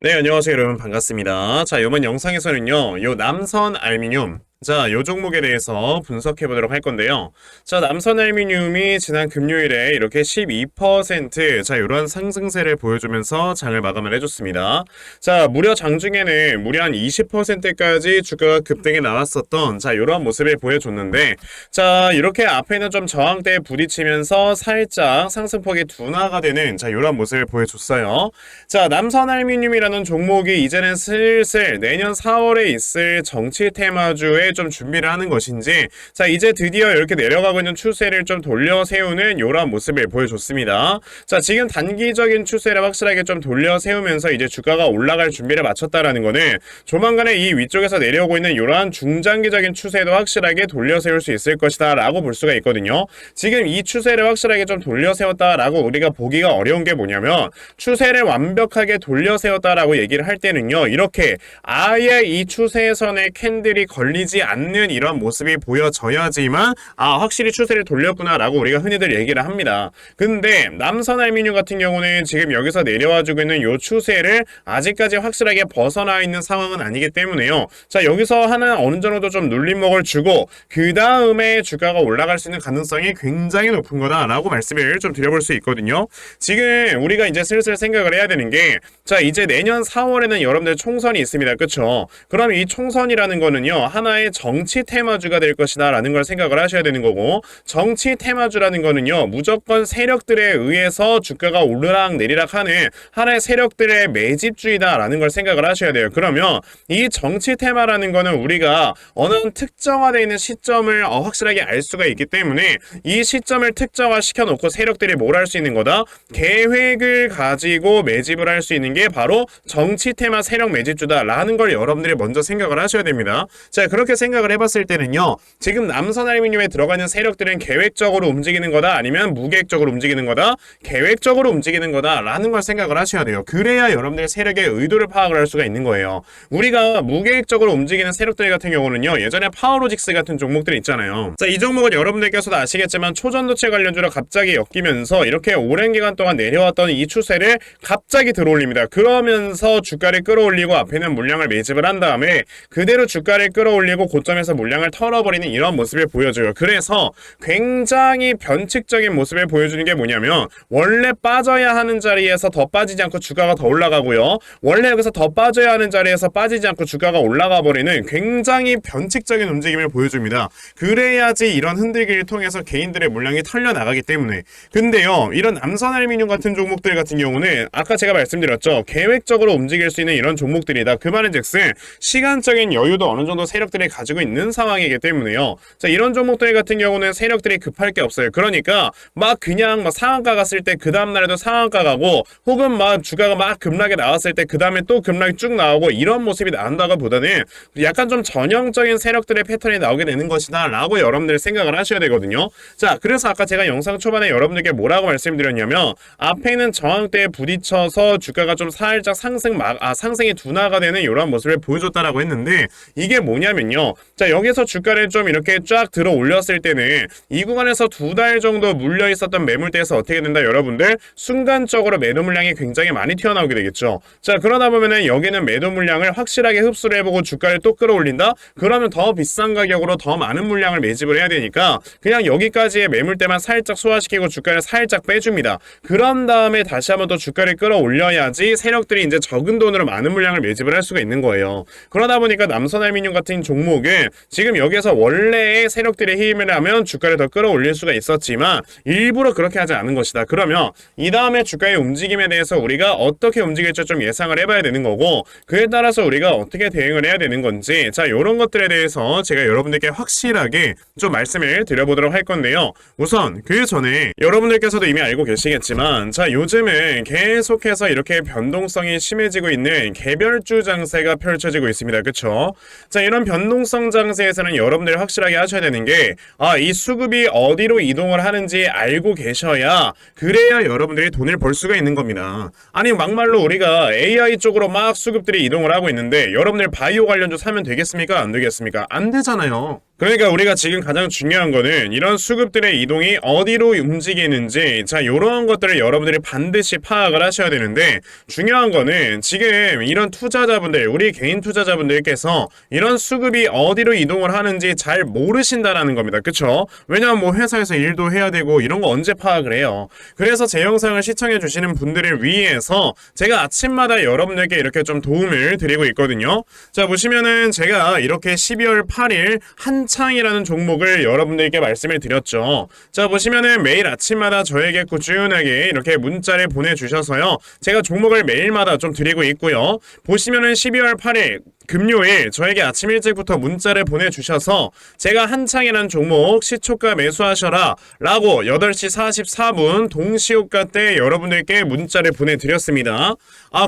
네, 안녕하세요, 여러분. 반갑습니다. 자, 이번 영상에서는요, 요 남선 알미늄. 자, 요 종목에 대해서 분석해 보도록 할 건데요. 자, 남선 알미늄이 지난 금요일에 이렇게 12%, 자, 요런 상승세를 보여주면서 장을 마감을 해줬습니다. 자, 무려 장중에는 무려 한 20%까지 주가가 급등이 나왔었던, 자, 요런 모습을 보여줬는데, 자, 이렇게 앞에는 좀 저항대에 부딪히면서 살짝 상승폭이 둔화가 되는, 자, 요런 모습을 보여줬어요. 자, 남선 알미늄이라는 종목이 이제는 슬슬 내년 4월에 있을 정치 테마주에 좀 준비를 하는 것인지, 자, 이제 드디어 이렇게 내려가고 있는 추세를 좀 돌려 세우는 이런 모습을 보여줬습니다. 자, 지금 단기적인 추세를 확실하게 좀 돌려 세우면서 이제 주가가 올라갈 준비를 마쳤다라는 거는 조만간에 이 위쪽에서 내려오고 있는 이러한 중장기적인 추세도 확실하게 돌려 세울 수 있을 것이다 라고 볼 수가 있거든요. 지금 이 추세를 확실하게 좀 돌려 세웠다라고 우리가 보기가 어려운 게 뭐냐면, 추세를 완벽하게 돌려 세웠다라고 얘기를 할 때는요, 이렇게 아예 이 추세선에 캔들이 걸리지 않는 이런 모습이 보여져야지만 확실히 추세를 돌렸구나 라고 우리가 흔히들 얘기를 합니다. 근데 남선 알미늄 같은 경우는 지금 여기서 내려와주고 있는 이 추세를 아직까지 확실하게 벗어나 있는 상황은 아니기 때문에요. 자, 여기서 하나 어느 정도 좀 눌림목을 주고 그 다음에 주가가 올라갈 수 있는 가능성이 굉장히 높은 거다라고 말씀을 좀 드려볼 수 있거든요. 지금 우리가 이제 슬슬 생각을 해야 되는 게, 자, 이제 내년 4월에는 여러분들 총선이 있습니다. 그쵸? 그럼 이 총선이라는 거는요, 하나의 정치 테마주가 될 것이다 라는 걸 생각을 하셔야 되는 거고, 정치 테마주라는 거는요, 무조건 세력들에 의해서 주가가 오르락 내리락 하는 하나의 세력들의 매집주의다 라는 걸 생각을 하셔야 돼요. 그러면 이 정치 테마라는 거는 우리가 어느 특정화되어 있는 시점을 확실하게 알 수가 있기 때문에, 이 시점을 특정화 시켜놓고 세력들이 뭘 할 수 있는 거다? 계획을 가지고 매집을 할 수 있는 게 바로 정치 테마 세력 매집주다 라는 걸 여러분들이 먼저 생각을 하셔야 됩니다. 자, 그렇게 생각을 해봤을 때는요, 지금 남선 알미늄에 들어가 있는 세력들은 계획적으로 움직이는 거다, 아니면 무계획적으로 움직이는 거다, 계획적으로 움직이는 거다 라는 걸 생각을 하셔야 돼요. 그래야 여러분들의 세력의 의도를 파악을 할 수가 있는 거예요. 우리가 무계획적으로 움직이는 세력들 같은 경우는요, 예전에 파워로직스 같은 종목들 있잖아요. 자, 이 종목은 여러분들께서도 아시겠지만 초전도체 관련주로 갑자기 엮이면서 이렇게 오랜 기간 동안 내려왔던 이 추세를 갑자기 들어올립니다. 그러면서 주가를 끌어올리고 앞에는 물량을 매집을 한 다음에 그대로 주가를 끌어올리고 고점에서 물량을 털어버리는 이런 모습을 보여줘요. 그래서 굉장히 변칙적인 모습을 보여주는 게 뭐냐면, 원래 빠져야 하는 자리에서 더 빠지지 않고 주가가 더 올라가고요, 원래 여기서 더 빠져야 하는 자리에서 빠지지 않고 주가가 올라가 버리는 굉장히 변칙적인 움직임을 보여줍니다. 그래야지 이런 흔들기를 통해서 개인들의 물량이 털려나가기 때문에. 근데요, 이런 남선 알미늄 같은 종목들 같은 경우는 아까 제가 말씀드렸죠, 계획적으로 움직일 수 있는 이런 종목들이다. 그 말은즉슨 시간적인 여유도 어느 정도 세력들이 가지고 있는 상황이기 때문에요. 자, 이런 종목들 같은 경우는 세력들이 급할 게 없어요. 그러니까 막 그냥 막 상한가 갔을 때 그 다음날에도 상한가 가고, 혹은 막 주가가 막 급락에 나왔을 때 그 다음에 또 급락이 쭉 나오고, 이런 모습이 나온다고 보다는 약간 좀 전형적인 세력들의 패턴이 나오게 되는 것이다 라고 여러분들 생각을 하셔야 되거든요. 자, 그래서 아까 제가 영상 초반에 여러분들께 뭐라고 말씀드렸냐면, 앞에는 저항대에 부딪혀서 주가가 좀 살짝 상승이 둔화가 되는 이런 모습을 보여줬다라고 했는데, 이게 뭐냐면요, 자, 여기서 주가를 좀 이렇게 쫙 들어 올렸을 때는 이 구간에서 2달 정도 물려 있었던 매물대에서 어떻게 된다? 여러분들 순간적으로 매도 물량이 굉장히 많이 튀어나오게 되겠죠. 자, 그러다 보면은 여기는 매도 물량을 확실하게 흡수를 해보고 주가를 또 끌어올린다? 그러면 더 비싼 가격으로 더 많은 물량을 매집을 해야 되니까 그냥 여기까지의 매물대만 살짝 소화시키고 주가를 살짝 빼줍니다. 그런 다음에 다시 한번 또 주가를 끌어올려야지 세력들이 이제 적은 돈으로 많은 물량을 매집을 할 수가 있는 거예요. 그러다 보니까 남선 알미늄 같은 종목은 지금 여기서 원래의 세력들의 힘을 하면 주가를 더 끌어올릴 수가 있었지만 일부러 그렇게 하지 않은 것이다. 그러면 이 다음에 주가의 움직임에 대해서 우리가 어떻게 움직일지 좀 예상을 해봐야 되는 거고, 그에 따라서 우리가 어떻게 대응을 해야 되는 건지, 자, 이런 것들에 대해서 제가 여러분들께 확실하게 좀 말씀을 드려보도록 할 건데요. 우선 그 전에 여러분들께서도 이미 알고 계시겠지만, 자, 요즘은 계속해서 이렇게 변동성이 심해지고 있는 개별주 장세가 펼쳐지고 있습니다. 그쵸? 자, 이런 변동성 장세에서는 여러분들이 확실하게 하셔야 되는 게, 이 수급이 어디로 이동을 하는지 알고 계셔야, 그래야 여러분들이 돈을 벌 수가 있는 겁니다. 아니, 막말로 우리가 AI 쪽으로 막 수급들이 이동을 하고 있는데 여러분들 바이오 관련주 사면 되겠습니까? 안 되겠습니까? 안 되잖아요. 그러니까 우리가 지금 가장 중요한 거는 이런 수급들의 이동이 어디로 움직이는지, 자, 요런 것들을 여러분들이 반드시 파악을 하셔야 되는데, 중요한 거는 지금 이런 투자자분들, 우리 개인 투자자분들께서 이런 수급이 어디로 이동을 하는지 잘 모르신다라는 겁니다. 그쵸? 왜냐면 뭐 회사에서 일도 해야 되고 이런 거 언제 파악을 해요. 그래서 제 영상을 시청해 주시는 분들을 위해서 제가 아침마다 여러분들께 이렇게 좀 도움을 드리고 있거든요. 자, 보시면은 제가 이렇게 12월 8일 한창이라는 종목을 여러분들께 말씀을 드렸죠. 자, 보시면은 매일 아침마다 저에게 꾸준하게 이렇게 문자를 보내주셔서요, 제가 종목을 매일마다 좀 드리고 있고요. 보시면은 12월 8일 금요일 저에게 아침 일찍부터 문자를 보내주셔서 제가 한창이라는 종목 시초가 매수하셔라 라고 8시 44분 동시효과 때 여러분들께 문자를 보내드렸습니다.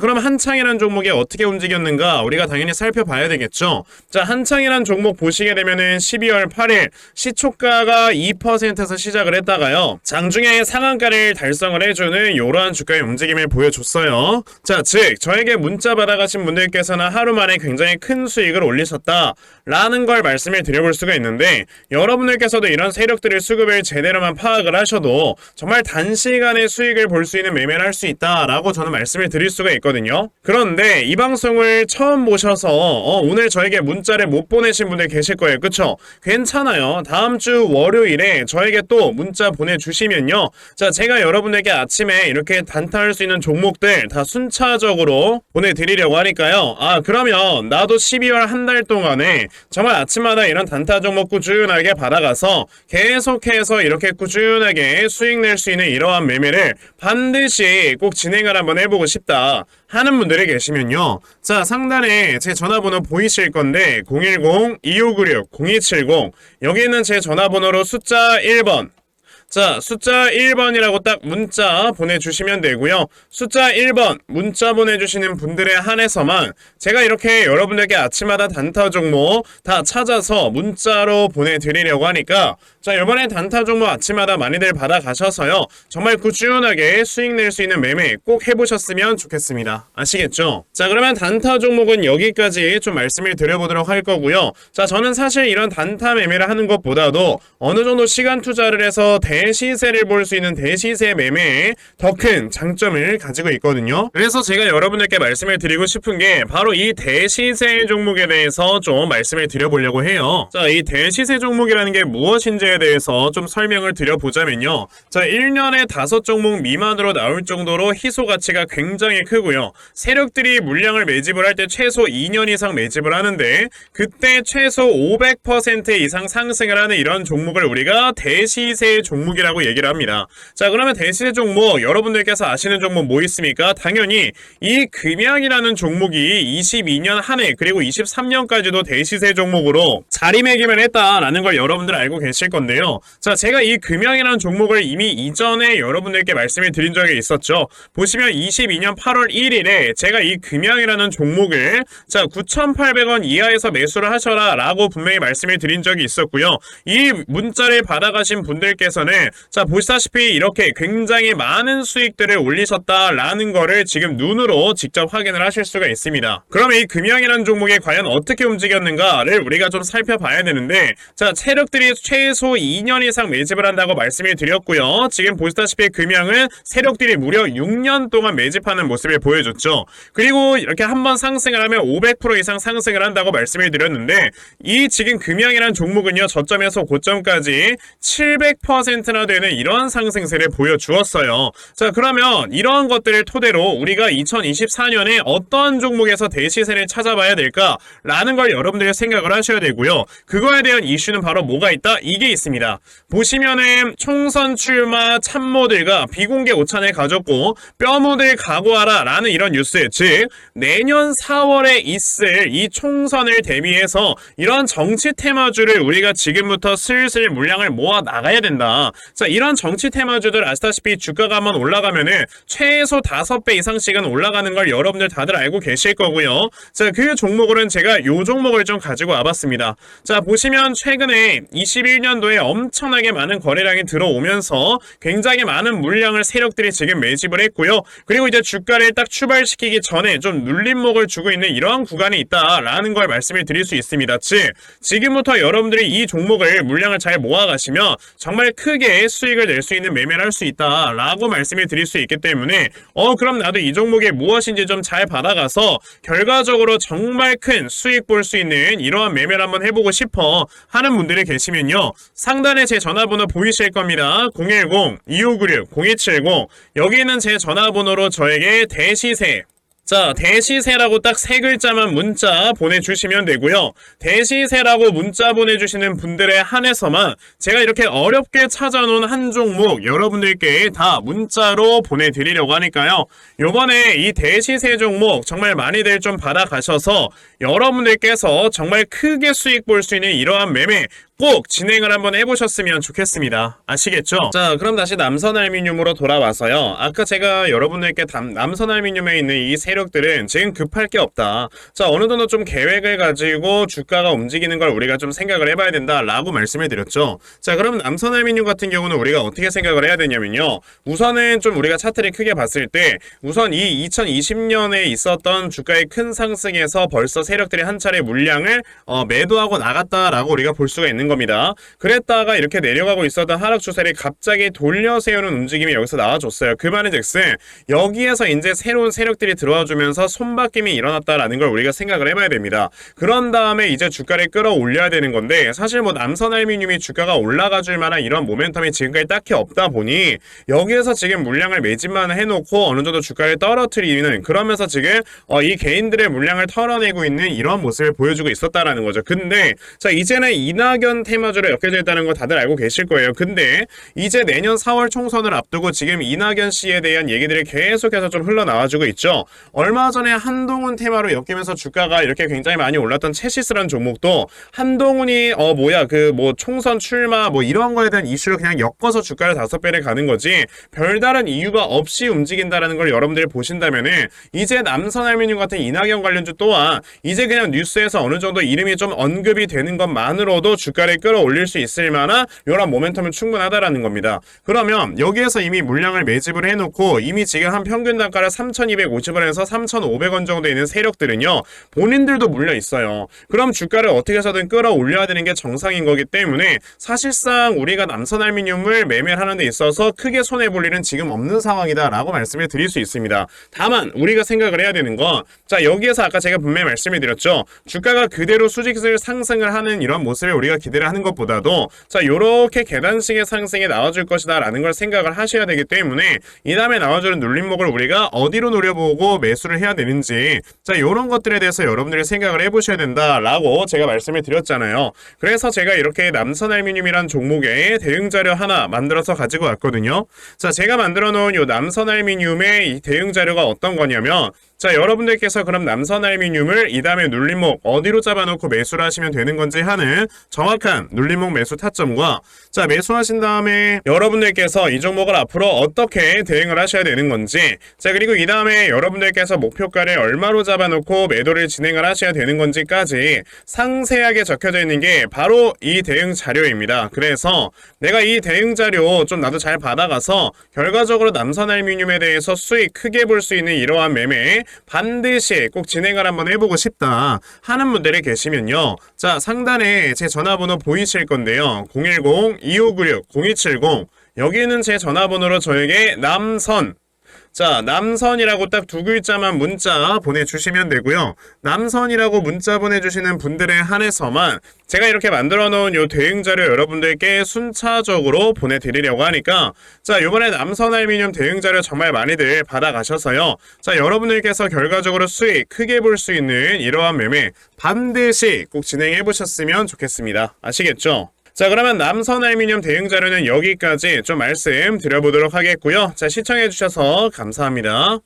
그럼 한창이라는 종목이 어떻게 움직였는가 우리가 당연히 살펴봐야 되겠죠. 자, 한창이라는 종목 보시게 되면은 12월 8일 시초가가 2%에서 시작을 했다가요, 장중에 상한가를 달성을 해주는 이러한 주가의 움직임을 보여줬어요. 자, 즉 저에게 문자 받아가신 분들께서는 하루 만에 굉장히 큰 수익을 올리셨다 라는 걸 말씀을 드려볼 수가 있는데, 여러분들께서도 이런 세력들의 수급을 제대로만 파악을 하셔도 정말 단시간에 수익을 볼 수 있는 매매를 할 수 있다 라고 저는 말씀을 드릴 수가 있거든요. 그런데 이 방송을 처음 보셔서 오늘 저에게 문자를 못 보내신 분들 계실 거예요. 그쵸? 괜찮아요. 다음 주 월요일에 저에게 또 문자 보내주시면요, 자, 제가 여러분들께 아침에 이렇게 단타할 수 있는 종목들 다 순차적으로 보내드리려고 하니까요. 그러면 나도 12월 한 달 동안에 정말 아침마다 이런 단타 종목 꾸준하게 받아가서 계속해서 이렇게 꾸준하게 수익 낼 수 있는 이러한 매매를 반드시 꼭 진행을 한번 해보고 싶다 하는 분들이 계시면요, 자, 상단에 제 전화번호 보이실 건데 010-2596-0270 여기 있는 제 전화번호로 숫자 1번, 자, 숫자 1번이라고 딱 문자 보내주시면 되고요. 숫자 1번 문자 보내주시는 분들에 한해서만 제가 이렇게 여러분들께 아침마다 단타 종목 다 찾아서 문자로 보내드리려고 하니까, 자, 이번에 단타 종목 아침마다 많이들 받아가셔서요, 정말 꾸준하게 수익 낼 수 있는 매매 꼭 해보셨으면 좋겠습니다. 아시겠죠? 자, 그러면 단타 종목은 여기까지 좀 말씀을 드려보도록 할 거고요. 자, 저는 사실 이런 단타 매매를 하는 것보다도 어느 정도 시간 투자를 해서 대시세를 볼 수 있는 대시세 매매에 더 큰 장점을 가지고 있거든요. 그래서 제가 여러분들께 말씀을 드리고 싶은 게 바로 이 대시세 종목에 대해서 좀 말씀을 드려보려고 해요. 자, 이 대시세 종목이라는 게 무엇인지에 대해서 좀 설명을 드려보자면요, 자, 1년에 5종목 미만으로 나올 정도로 희소 가치가 굉장히 크고요. 세력들이 물량을 매집을 할 때 최소 2년 이상 매집을 하는데, 그때 최소 500% 이상 상승을 하는 이런 종목을 우리가 대시세 종목이라고 얘기를 합니다. 자, 그러면 대시세 종목 여러분들께서 아시는 종목 뭐 있습니까? 당연히 이 금양이라는 종목이 22년 한 해 그리고 23년까지도 대시세 종목으로 자리매김을 했다라는 걸 여러분들 알고 계실 건데요. 자, 제가 이 금양이라는 종목을 이미 이전에 여러분들께 말씀을 드린 적이 있었죠. 보시면 22년 8월 1일에 제가 이 금양이라는 종목을, 자, 9,800원 이하에서 매수를 하셔라 라고 분명히 말씀을 드린 적이 있었고요. 이 문자를 받아가신 분들께서는, 자, 보시다시피 이렇게 굉장히 많은 수익들을 올리셨다라는 거를 지금 눈으로 직접 확인을 하실 수가 있습니다. 그럼 이 금양이라는 종목이 과연 어떻게 움직였는가를 우리가 좀 살펴봐야 되는데, 자, 세력들이 최소 2년 이상 매집을 한다고 말씀을 드렸고요. 지금 보시다시피 금양은 세력들이 무려 6년 동안 매집하는 모습을 보여줬죠. 그리고 이렇게 한번 상승을 하면 500% 이상 상승을 한다고 말씀을 드렸는데, 이 지금 금양이라는 종목은요, 저점에서 고점까지 700%나 되는 이런 상승세를 보여주었어요. 자, 그러면 이러한 것들을 토대로 우리가 2024년에 어떤 종목에서 대시세를 찾아봐야 될까라는 걸 여러분들이 생각을 하셔야 되고요. 그거에 대한 이슈는 바로 뭐가 있다? 이게 있습니다. 보시면은 총선 출마 참모들과 비공개 오찬을 가졌고 뼈모들 각오하라 라는 이런 뉴스, 즉 내년 4월에 있을 이 총선을 대비해서 이런 정치 테마주를 우리가 지금부터 슬슬 물량을 모아 나가야 된다. 자, 이런 정치 테마주들 아시다시피 주가가 한번 올라가면은 최소 5배 이상씩은 올라가는 걸 여러분들 다들 알고 계실 거고요. 자, 그 종목으로는 제가 요 종목을 좀 가지고 와봤습니다. 자, 보시면 최근에 21년도에 엄청나게 많은 거래량이 들어오면서 굉장히 많은 물량을 세력들이 지금 매집을 했고요. 그리고 이제 주가를 딱 출발시키기 전에 좀 눌림목을 주고 있는 이러한 구간이 있다라는 걸 말씀을 드릴 수 있습니다. 즉, 지금부터 여러분들이 이 종목을 물량을 잘 모아가시면 정말 크게 수익을 낼 수 있는 매매를 할 수 있다라고 말씀을 드릴 수 있기 때문에 그럼 나도 이 종목이 무엇인지 좀 잘 받아가서 결과적으로 정말 큰 수익 볼 수 있는 이러한 매매를 한번 해보고 싶어 하는 분들이 계시면요. 상단에 제 전화번호 보이실 겁니다. 010-2596-0270 여기 있는 제 전화번호로 저에게 대시세 자, 대시세라고 딱 3글자만 문자 보내주시면 되고요. 대시세라고 문자 보내주시는 분들에 한해서만 제가 이렇게 어렵게 찾아놓은 한 종목 여러분들께 다 문자로 보내드리려고 하니까요. 요번에 이 대시세 종목 정말 많이들 좀 받아가셔서 여러분들께서 정말 크게 수익 볼 수 있는 이러한 매매 꼭 진행을 한번 해보셨으면 좋겠습니다. 아시겠죠? 자, 그럼 다시 남선알미늄으로 돌아와서요. 아까 제가 여러분들께 남선알미늄에 있는 이 세력들은 지금 급할 게 없다. 자, 어느 정도 좀 계획을 가지고 주가가 움직이는 걸 우리가 좀 생각을 해봐야 된다라고 말씀을 드렸죠. 자, 그럼 남선알미늄 같은 경우는 우리가 어떻게 생각을 해야 되냐면요. 우선은 좀 우리가 차트를 크게 봤을 때 우선 이 2020년에 있었던 주가의 큰 상승에서 벌써 세력들이 한 차례 물량을 매도하고 나갔다라고 우리가 볼 수가 있는 겁니다. 그랬다가 이렇게 내려가고 있었던 하락 추세를 갑자기 돌려 세우는 움직임이 여기서 나와줬어요. 그 말인즉슨 여기에서 이제 새로운 세력들이 들어와주면서 손바뀜이 일어났다라는 걸 우리가 생각을 해봐야 됩니다. 그런 다음에 이제 주가를 끌어올려야 되는 건데 사실 뭐 남선알미늄이 주가가 올라가줄 만한 이런 모멘텀이 지금까지 딱히 없다 보니 여기에서 지금 물량을 매집만 해놓고 어느 정도 주가를 떨어뜨리는 그러면서 지금 이 개인들의 물량을 털어내고 있는 이런 모습을 보여주고 있었다라는 거죠. 근데 자, 이제는 이낙연 테마주로 엮여져 있다는 거 다들 알고 계실 거예요. 근데 이제 내년 4월 총선을 앞두고 지금 이낙연 씨에 대한 얘기들이 계속해서 좀 흘러나와주고 있죠. 얼마 전에 한동훈 테마로 엮이면서 주가가 이렇게 굉장히 많이 올랐던 체시스라는 종목도 한동훈이 총선 출마 이런 거에 대한 이슈를 그냥 엮어서 주가를 5배를 가는 거지 별다른 이유가 없이 움직인다라는 걸 여러분들이 보신다면은 이제 남선알미늄 같은 이낙연 관련주 또한 이제 그냥 뉴스에서 어느 정도 이름이 좀 언급이 되는 것만으로도 주가를 끌어올릴 수 있을 만한 이런 모멘텀은 충분하다라는 겁니다. 그러면 여기에서 이미 물량을 매집을 해놓고 이미 지금 한 평균 단가를 3,250원에서 3,500원 정도 있는 세력들은요. 본인들도 물려 있어요. 그럼 주가를 어떻게 해서든 끌어올려야 되는 게 정상인 거기 때문에 사실상 우리가 남선알미늄을 매매하는 데 있어서 크게 손해볼 일은 지금 없는 상황이다라고 말씀을 드릴 수 있습니다. 다만 우리가 생각을 해야 되는 건 자, 여기에서 아까 제가 분명히 말씀을 드렸죠. 주가가 그대로 수직을 상승을 하는 이런 모습을 우리가 기대를 하는 것보다도 자, 요렇게 계단식의 상승이 나와줄 것이다 라는 걸 생각을 하셔야 되기 때문에 이 다음에 나와주는 눌림목을 우리가 어디로 노려보고 매수를 해야 되는지 자, 요런 것들에 대해서 여러분들이 생각을 해보셔야 된다라고 제가 말씀을 드렸잖아요. 그래서 제가 이렇게 남선알미늄이란 종목의 대응자료 하나 만들어서 가지고 왔거든요. 자, 제가 만들어 놓은 요 남선알미늄의 이 대응자료가 어떤 거냐면 자, 여러분들께서 그럼 남선알미늄을 이 다음에 눌림목 어디로 잡아놓고 매수를 하시면 되는 건지 하는 정확한 눌림목 매수 타점과 자, 매수하신 다음에 여러분들께서 이 종목을 앞으로 어떻게 대응을 하셔야 되는 건지 자, 그리고 이 다음에 여러분들께서 목표가를 얼마로 잡아놓고 매도를 진행을 하셔야 되는 건지까지 상세하게 적혀져 있는 게 바로 이 대응 자료입니다. 그래서 내가 이 대응 자료 좀 나도 잘 받아가서 결과적으로 남선알미늄에 대해서 수익 크게 볼 수 있는 이러한 매매 반드시 꼭 진행을 한번 해보고 싶다 하는 분들이 계시면요. 자, 상단에 제 전화번호 보이실 건데요. 010-2596-0270 여기는 제 전화번호로 저에게 자, 남선이라고 딱 2글자만 문자 보내주시면 되고요. 남선이라고 문자 보내주시는 분들에 한해서만 제가 이렇게 만들어 놓은 요 대응자료 여러분들께 순차적으로 보내드리려고 하니까 자, 요번에 남선알미늄 대응자료 정말 많이들 받아가셔서요. 자, 여러분들께서 결과적으로 수익 크게 볼 수 있는 이러한 매매 반드시 꼭 진행해 보셨으면 좋겠습니다. 아시겠죠? 자, 그러면 남선알미늄 대응 자료는 여기까지 좀 말씀 드려보도록 하겠고요. 자, 시청해주셔서 감사합니다.